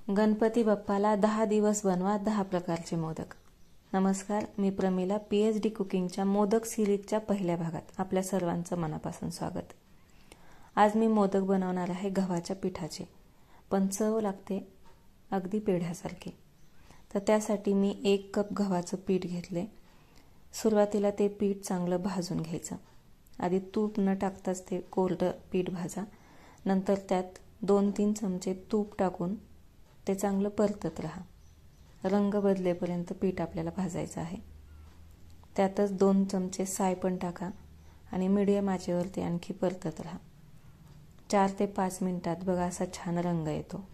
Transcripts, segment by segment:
गणपती बाप्पाला 10 दिवस बनवा 10 प्रकारचे मोदक। नमस्कार, मी प्रमिला PhD कुकिंगच्या मोदक सिरीजच्या पहिल्या भागात आपल्या सर्वांचं मनापासून स्वागत। आज मी मोदक बनवणार आहे गव्हाच्या पिठाचे, पण चव लागते अगदी पेढ्यासारखी। तर त्यासाठी मी 1 कप गव्हाचं पीठ घेतले। सुरुवातीला ते पीठ चांगलं भाजून घ्यायचं। आधी तूप न टाकताच ते कोरडं पीठ भाजा। नंतर त्यात 2-3 चमचे तूप टाकून ते चांगलं परतत राहा। रंग बदलेपर्यंत पीठ आपल्याला भाजायचं आहे। त्यातच 2 चमचे साय पण टाका आणि मीडियम आचेवरती आणखी परतत राहा। 4 ते 5 मिनिटात बघा असा छान रंग येतो।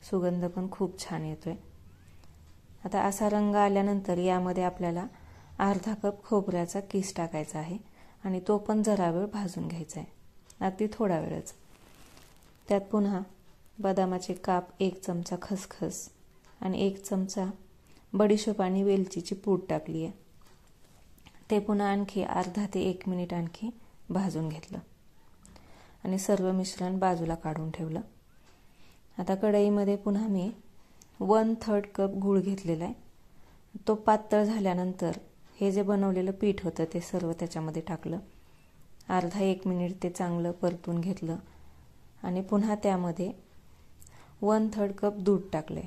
सुगंध पण खूप छान येतोय। आता असा रंग आल्यानंतर यामध्ये आपल्याला अर्धा कप खोबऱ्याचा किस टाकायचा आहे आणि तो पण जरा वेळ भाजून घ्यायचा आहे, अगदी थोडा वेळच। त्यात पुन्हा बदामाचे काप, 1 चमचा खसखस आणि 1 चमचा बडीशेप आणि वेलचीची पूड टाकली आहे। ते पुन्हा आणखी अर्धा ते 1 मिनिट आणखी भाजून घेतलं आणि सर्व मिश्रण बाजूला काढून ठेवलं। आता कढईमध्ये पुन्हा मी 1/3 कप गूळ घेतलेला आहे। तो पातळ झाल्यानंतर हे जे बनवलेलं पीठ होतं ते सर्व त्याच्यामध्ये टाकलं। अर्धा 1 मिनिट ते चांगलं परतून घेतलं आणि पुन्हा त्यामध्ये 1/3 कप दूध टाकले।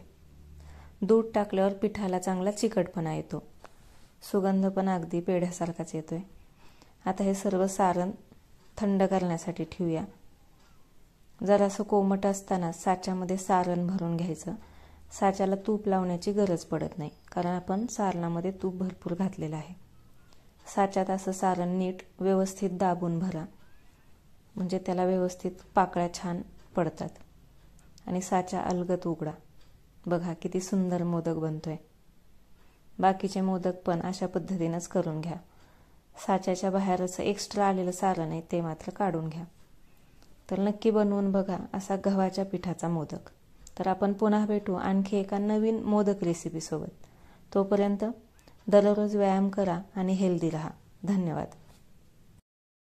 दूध टाकल्यावर पिठाला चांगला चिकटपणा येतो, सुगंध पण अगदी पेढ्यासारखाच येतोय। आता हे सर्व सारण थंड करण्यासाठी ठेवूया। जरासं कोमट असताना साच्यामध्ये सारण भरून घ्यायचं। साच्याला तूप लावण्याची गरज पडत नाही, कारण आपण सारणामध्ये तूप भरपूर घातलेलं आहे। साच्यात असं सारण नीट व्यवस्थित दाबून भरा, म्हणजे त्याला व्यवस्थित पाकळ्या छान पडतात आणि साचा अलगद उघडा। बघा किती सुंदर मोदक बनतोय। बाकीचे मोदक पण अशा पद्धतीनेच करून घ्या। साच्याच्या बाहेर असं एक्स्ट्रा आलेलं सारण आहे ते मात्र काढून घ्या। तर नक्की बनवून बघा असा गव्हाच्या पिठाचा मोदक। तर आपण पुन्हा भेटू आणखी एका नवीन मोदक रेसिपी सोबत। तोपर्यंत दररोज व्यायाम करा आणि हेल्दी राहा। धन्यवाद।